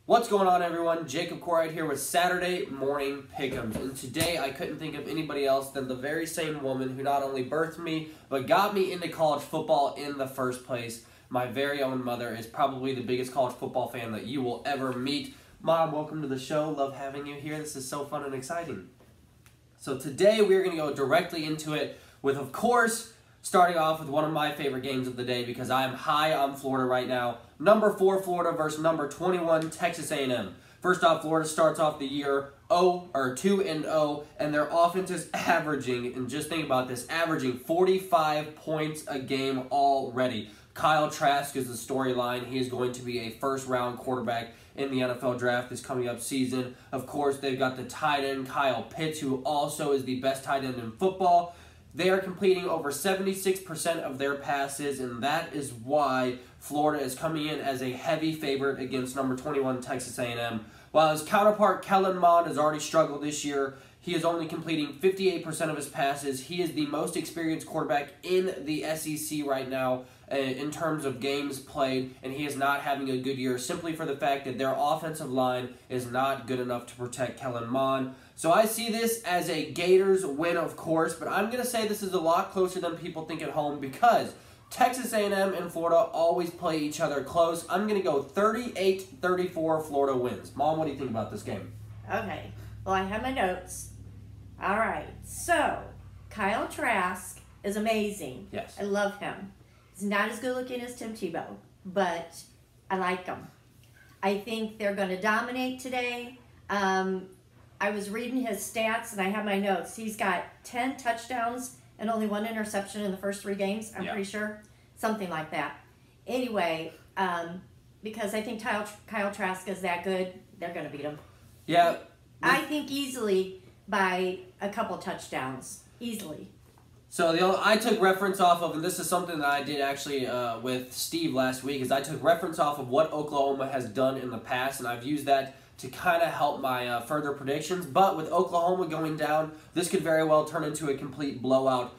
What's going on, everyone? Jacob Corright here with Saturday Morning Pick'ems. And today I couldn't think of anybody else than the very same woman who not only birthed me, but got me into college football in the first place. My very own mother is probably the biggest college football fan that you will ever meet. Mom, welcome to the show. Love having you here. This is so fun and exciting. So today we're going to go directly into it with, of course, starting off with one of my favorite games of the day because I am high on Florida right now. Number 4 Florida versus number 21 Texas A&M. First off, Florida starts off the year 2-0, and their offense is averaging, and just think about this, averaging 45 points a game already. Kyle Trask is the storyline. He is going to be a first-round quarterback in the NFL draft this coming up season. Of course, they've got the tight end Kyle Pitts, who also is the best tight end in football. They are completing over 76% of their passes, and that is why Florida is coming in as a heavy favorite against number 21 Texas A&M. While his counterpart Kellen Mond has already struggled this year, he is only completing 58% of his passes. He is the most experienced quarterback in the SEC right now in terms of games played, and he is not having a good year simply for the fact that their offensive line is not good enough to protect Kellen Mond. So I see this as a Gators win, of course, but I'm going to say this is a lot closer than people think at home because Texas A&M and Florida always play each other close. I'm going to go 38-34 Florida wins. Mom, what do you think about this game? Okay. Well, I have my notes. All right. So, Kyle Trask is amazing. Yes. I love him. He's not as good looking as Tim Tebow, but I like him. I think they're going to dominate today. I was reading his stats, and I have my notes. He's got 10 touchdowns and only 1 interception in the first 3 games, I'm pretty sure. Something like that. Anyway, because I think Kyle Trask is that good, they're going to beat him. Yeah. I think easily by a couple touchdowns. Easily. So I took reference off of, and this is something that I did actually with Steve last week, is I took reference off of what Oklahoma has done in the past, and I've used that to kind of help my further predictions. But with Oklahoma going down, this could very well turn into a complete blowout,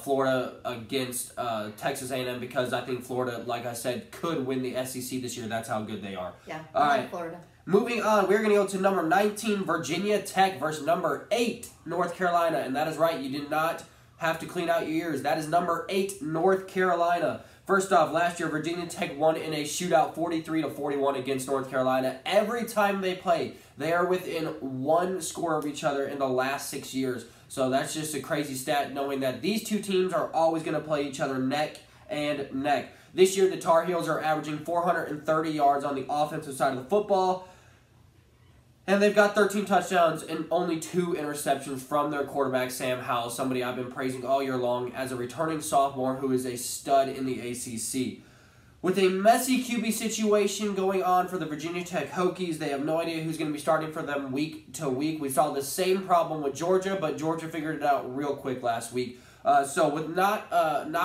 Florida against Texas A&M, because I think Florida, like I said, could win the SEC this year. That's how good they are. Yeah, all right. Florida. Moving on, we're going to go to number 19, Virginia Tech versus number 8, North Carolina. And that is right, you did not have to clean out your ears. That is number 8, North Carolina. First off, last year, Virginia Tech won in a shootout 43-41 against North Carolina. Every time they play, they are within 1 score of each other in the last 6 years. So that's just a crazy stat, knowing that these two teams are always going to play each other neck and neck. This year, the Tar Heels are averaging 430 yards on the offensive side of the football. And they've got 13 touchdowns and only 2 interceptions from their quarterback, Sam Howell, somebody I've been praising all year long as a returning sophomore who is a stud in the ACC. With a messy QB situation going on for the Virginia Tech Hokies, they have no idea who's going to be starting for them week to week. We saw the same problem with Georgia, but Georgia figured it out real quick last week. So with not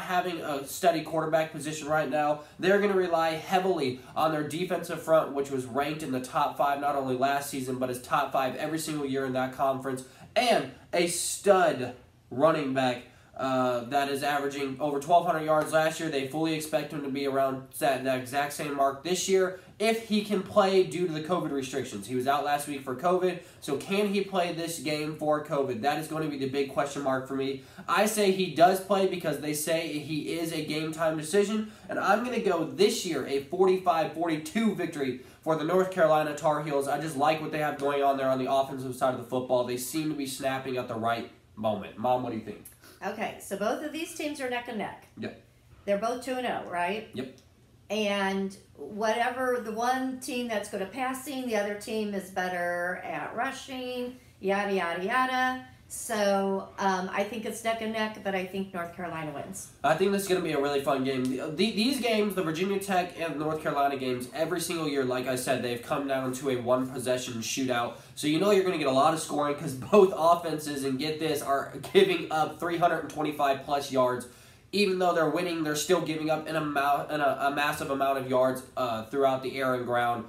having a steady quarterback position right now, they're going to rely heavily on their defensive front, which was ranked in the top 5 not only last season, but is top 5 every single year in that conference, and a stud running back that is averaging over 1,200 yards last year. They fully expect him to be around that exact same mark this year if he can play due to the COVID restrictions. He was out last week for COVID, so can he play this game for COVID? That is going to be the big question mark for me. I say he does play because they say he is a game-time decision, and I'm going to go this year a 45-42 victory for the North Carolina Tar Heels. I just like what they have going on there on the offensive side of the football. They seem to be snapping at the right moment. Mom, what do you think? Okay, so both of these teams are neck and neck. Yep. They're both 2-0, right? Yep. And whatever, the one team that's good at passing, the other team is better at rushing, yada, yada, yada. So I think it's neck and neck, but I think North Carolina wins. I think this is going to be a really fun game. These games, the Virginia Tech and North Carolina games, every single year, like I said, they've come down to a 1-possession shootout. So you know you're going to get a lot of scoring because both offenses, and get this, are giving up 325-plus yards. Even though they're winning, they're still giving up a massive amount of yards throughout the air and ground.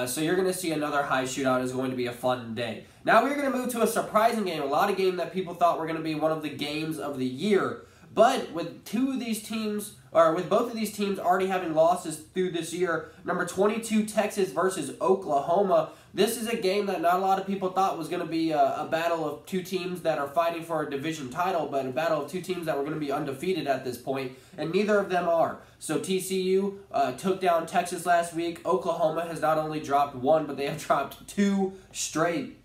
So you're going to see another high shootout. Is going to be a fun day. Now we're going to move to a surprising game, a lot of game that people thought were going to be one of the games of the year. But with with both of these teams already having losses through this year, number 22 Texas versus Oklahoma, this is a game that not a lot of people thought was going to be a battle of two teams that are fighting for a division title, but a battle of two teams that were going to be undefeated at this point, and neither of them are. So TCU took down Texas last week. Oklahoma has not only dropped one, but they have dropped two straight.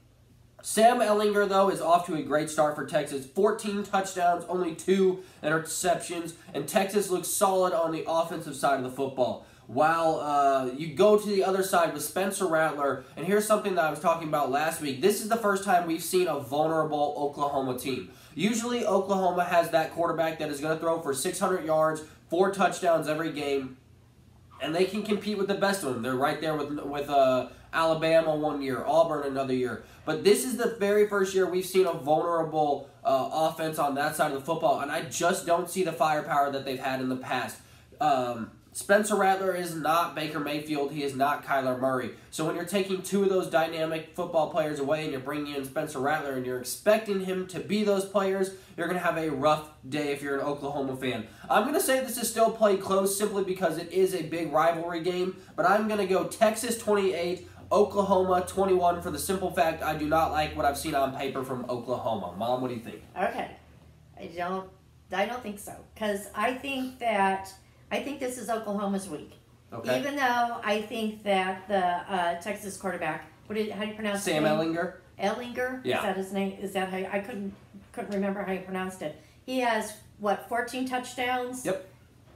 Sam Ehlinger, though, is off to a great start for Texas. 14 touchdowns, only 2 interceptions, and Texas looks solid on the offensive side of the football. While you go to the other side with Spencer Rattler, and here's something that I was talking about last week. This is the first time we've seen a vulnerable Oklahoma team. Usually Oklahoma has that quarterback that is going to throw for 600 yards, 4 touchdowns every game, and they can compete with the best of them. They're right there with Alabama one year, Auburn another year. But this is the very first year we've seen a vulnerable offense on that side of the football, and I just don't see the firepower that they've had in the past. Spencer Rattler is not Baker Mayfield. He is not Kyler Murray. So when you're taking two of those dynamic football players away and you're bringing in Spencer Rattler and you're expecting him to be those players, you're going to have a rough day if you're an Oklahoma fan. I'm going to say this is still played close simply because it is a big rivalry game, but I'm going to go Texas 28, Oklahoma 21 for the simple fact I do not like what I've seen on paper from Oklahoma. Mom, what do you think? Okay. I don't think so. Because I think this is Oklahoma's week. Okay. Even though I think that the Texas quarterback, how do you pronounce Sam his name? Ehlinger? Ehlinger? Yeah. Is that his name? Is that how I couldn't remember how you pronounced it. He has, 14 touchdowns? Yep.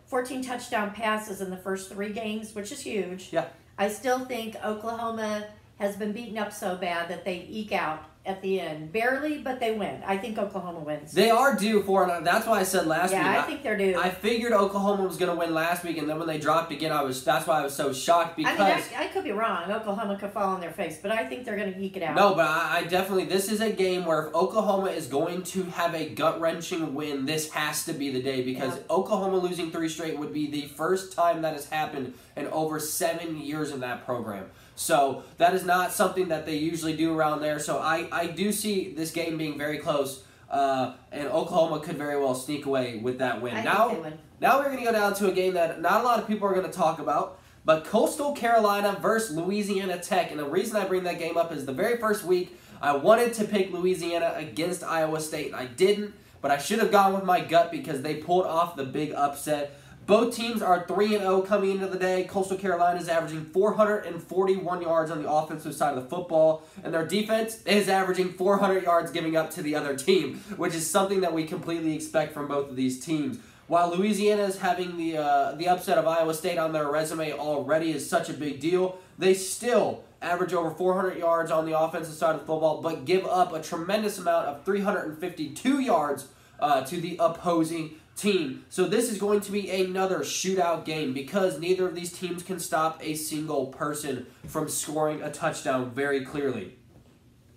14 touchdown passes in the first 3 games, which is huge. Yeah. I still think Oklahoma has been beaten up so bad that they eke out at the end. Barely, but they win. I think Oklahoma wins. They are due for it. That's why I said last week. Yeah, I think they're due. I figured Oklahoma was going to win last week, and then when they dropped again, that's why I was so shocked because... I mean, I could be wrong. Oklahoma could fall on their face, but I think they're going to eke it out. No, but I definitely... This is a game where if Oklahoma is going to have a gut-wrenching win, this has to be the day because Oklahoma losing 3 straight would be the first time that has happened in over 7 years in that program. So that is not something that they usually do around there. So I do see this game being very close, and Oklahoma could very well sneak away with that win. I think they win. Now we're going to go down to a game that not a lot of people are going to talk about, but Coastal Carolina versus Louisiana Tech. And the reason I bring that game up is the very first week I wanted to pick Louisiana against Iowa State, and I didn't, but I should have gone with my gut because they pulled off the big upset. Both teams are 3-0 coming into the day. Coastal Carolina is averaging 441 yards on the offensive side of the football, and their defense is averaging 400 yards giving up to the other team, which is something that we completely expect from both of these teams. While Louisiana is having the upset of Iowa State on their resume already is such a big deal, they still average over 400 yards on the offensive side of the football, but give up a tremendous amount of 352 yards to the opposing team. So this is going to be another shootout game because neither of these teams can stop a single person from scoring a touchdown very clearly.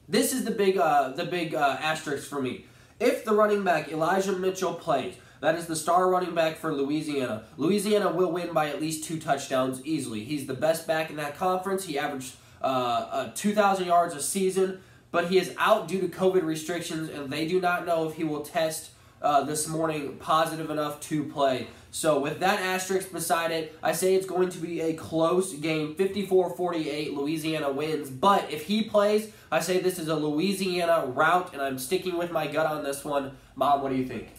This is the big asterisk for me. If the running back Elijah Mitchell plays, that is the star running back for Louisiana. Louisiana will win by at least 2 touchdowns easily. He's the best back in that conference. He averaged 2,000 yards a season, but he is out due to COVID restrictions, and they do not know if he will test this morning positive enough to play. So with that asterisk beside it, I say it's going to be a close game. 54-48, Louisiana wins. But if he plays, I say this is a Louisiana rout, and I'm sticking with my gut on this one. Mom, what do you think?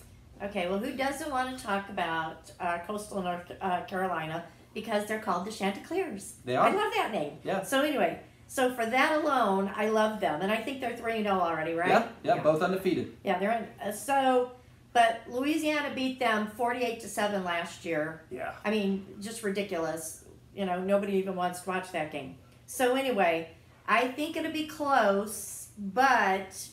Okay, well, who doesn't want to talk about Coastal North Carolina because they're called the Chanticleers? They are. I love that name. Yeah. So anyway, so for that alone, I love them. And I think they're 3-0 already, right? Yeah, both undefeated. Yeah, they're in. But Louisiana beat them 48-7 last year. Yeah. I mean, just ridiculous. You know, nobody even wants to watch that game. So anyway, I think it'll be close, but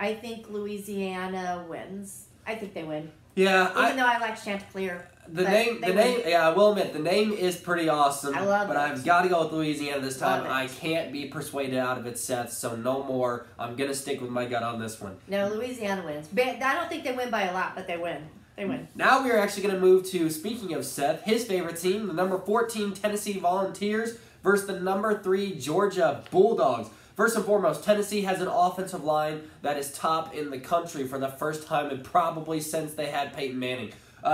I think Louisiana wins. I think they win. Yeah. Even though I like Chanticleer. The name, yeah, I will admit, the name is pretty awesome. I love it. But I've got to go with Louisiana this time. Love it. I can't be persuaded out of it, Seth, so no more. I'm going to stick with my gut on this one. No, Louisiana wins. I don't think they win by a lot, but they win. They win. Now we're actually going to move to, speaking of Seth, his favorite team, the number 14 Tennessee Volunteers versus the number 3 Georgia Bulldogs. First and foremost, Tennessee has an offensive line that is top in the country for the first time and probably since they had Peyton Manning.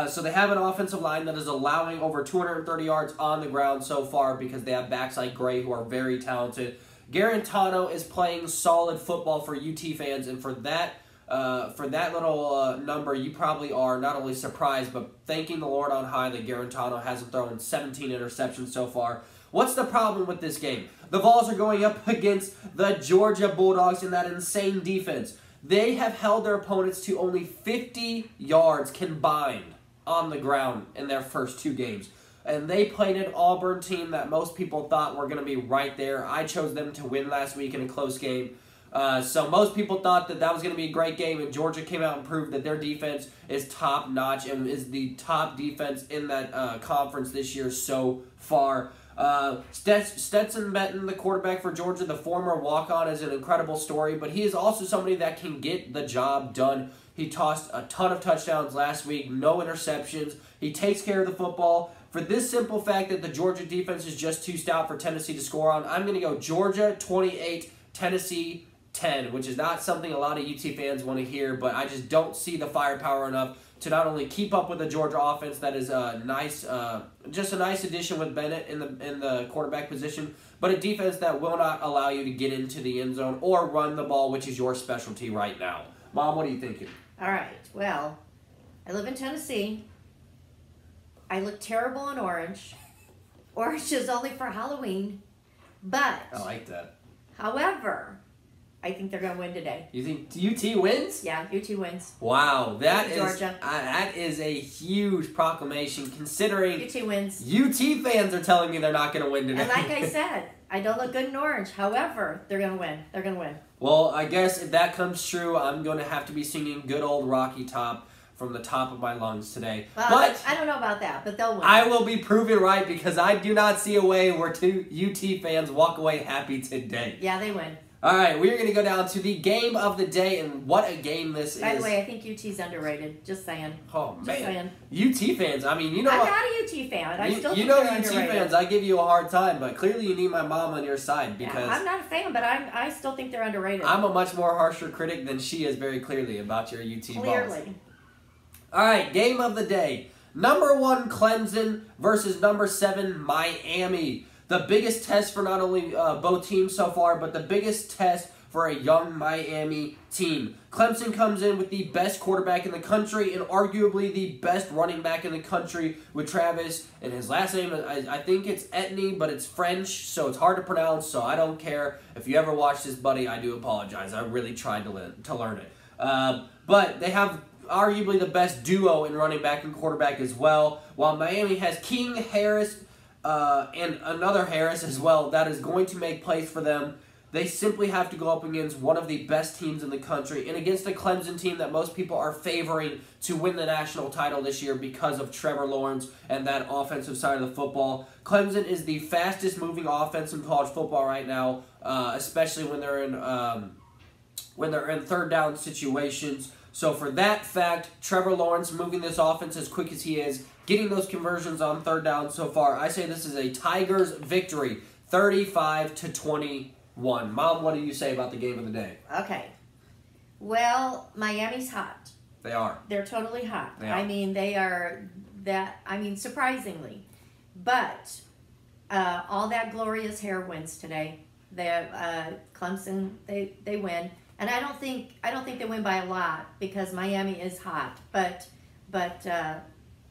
So they have an offensive line that is allowing over 230 yards on the ground so far because they have backs like Gray who are very talented. Garantano is playing solid football for UT fans, and for that little number, you probably are not only surprised, but thanking the Lord on high that Garantano hasn't thrown 17 interceptions so far. What's the problem with this game? The Vols are going up against the Georgia Bulldogs in that insane defense. They have held their opponents to only 50 yards combined on the ground in their first 2 games. And they played an Auburn team that most people thought were going to be right there. I chose them to win last week in a close game. So most people thought that was going to be a great game, and Georgia came out and proved that their defense is top-notch and is the top defense in that conference this year so far. Stetson Benton, the quarterback for Georgia, the former walk-on, is an incredible story, but he is also somebody that can get the job done. He tossed a ton of touchdowns last week, no interceptions. He takes care of the football. For this simple fact that the Georgia defense is just too stout for Tennessee to score on, I'm going to go Georgia 28, Tennessee 10, which is not something a lot of UT fans want to hear, but I just don't see the firepower enough to not only keep up with the Georgia offense that is just a nice addition with Bennett in the quarterback position, but a defense that will not allow you to get into the end zone or run the ball, which is your specialty right now. Mom, what are you thinking? All right. Well, I live in Tennessee. I look terrible in orange. Orange is only for Halloween, but I like that. However, I think they're going to win today. You think UT wins? Yeah, UT wins. Wow, that is a huge proclamation considering UT wins. UT fans are telling me they're not going to win today. And like I said, I don't look good in orange. However, they're going to win. They're going to win. Well, I guess if that comes true, I'm going to have to be singing good old Rocky Top from the top of my lungs today. Well, but I don't know about that, but they'll win. I will be proven right because I do not see a way where 2 UT fans walk away happy today. Yeah, they win. All right, we are going to go down to the game of the day, and what a game this is. By the way, I think UT's underrated. Just saying. Oh, man. Just saying. UT fans, I mean, you know I'm what? not a UT fan. I still think know they're UT underrated. fans, I give you a hard time, but clearly you need my mom on your side because I'm not a fan, but I still think they're underrated. I'm a much more harsher critic than she is very clearly about your UT Vols. Clearly. All right, game of the day. Number 1, Clemson versus number 7, Miami. The biggest test for not only both teams so far, but the biggest test for a young Miami team. Clemson comes in with the best quarterback in the country and arguably the best running back in the country with Travis. And his last name, I think it's Etney, but it's French, so it's hard to pronounce, so I don't care. If you ever watch this, buddy, I do apologize. I really tried to learn it. But they have arguably the best duo in running back and quarterback as well, while Miami has King Harris and another Harris as well that is going to make plays for them. They simply have to go up against one of the best teams in the country and against a Clemson team that most people are favoring to win the national title this year because of Trevor Lawrence and that offensive side of the football. Clemson is the fastest moving offense in college football right now, especially when they're in third down situations. So for that fact, Trevor Lawrence moving this offense as quick as he is, getting those conversions on third down so far, I say this is a Tigers victory, 35-21. Mom, what do you say about the game of the day? Okay. Well, Miami's hot. They are. They're totally hot. They are. I mean, they are surprisingly. But all that glorious hair wins today. Clemson, they win. And I don't think they win by a lot because Miami is hot. But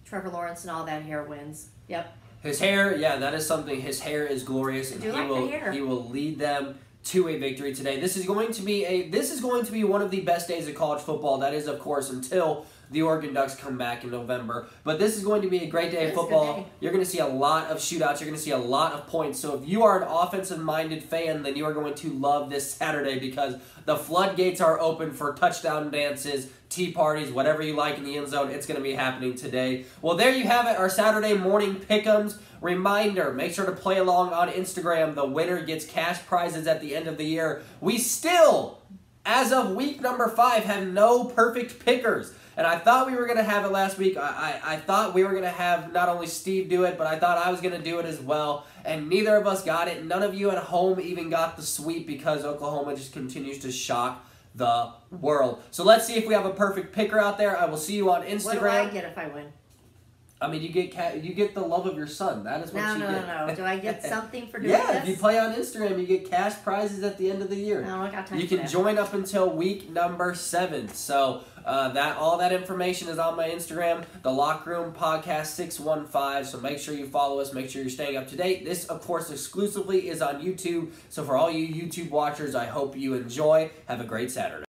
Trevor Lawrence and all that hair wins. Yep. His hair, yeah, that is something. His hair is glorious, and he will lead them to a victory today. This is going to be one of the best days of college football. That is, of course, until the Oregon Ducks come back in November. But this is going to be a great day of football. You're going to see a lot of shootouts. You're going to see a lot of points. So if you are an offensive-minded fan, then you are going to love this Saturday because the floodgates are open for touchdown dances, tea parties, whatever you like in the end zone. It's going to be happening today. Well, there you have it, our Saturday morning pick'ems. Reminder, make sure to play along on Instagram. The winner gets cash prizes at the end of the year. We still as of week number 5, have no perfect pickers. And I thought we were going to have it last week. I thought we were going to have not only Steve do it, but I thought I was going to do it as well. And neither of us got it. None of you at home even got the sweep because Oklahoma just continues to shock the world. So let's see if we have a perfect picker out there. I will see you on Instagram. What do I get if I win? I mean, you get the love of your son. That is what you get. No. Do I get something for doing yeah, this? if you play on Instagram, you get cash prizes at the end of the year. No, I got time You for can that. join up until week number 7. So all that information is on my Instagram, the Locker Room Podcast 615. So make sure you follow us. Make sure you're staying up to date. This, of course, exclusively is on YouTube. So for all you YouTube watchers, I hope you enjoy. Have a great Saturday.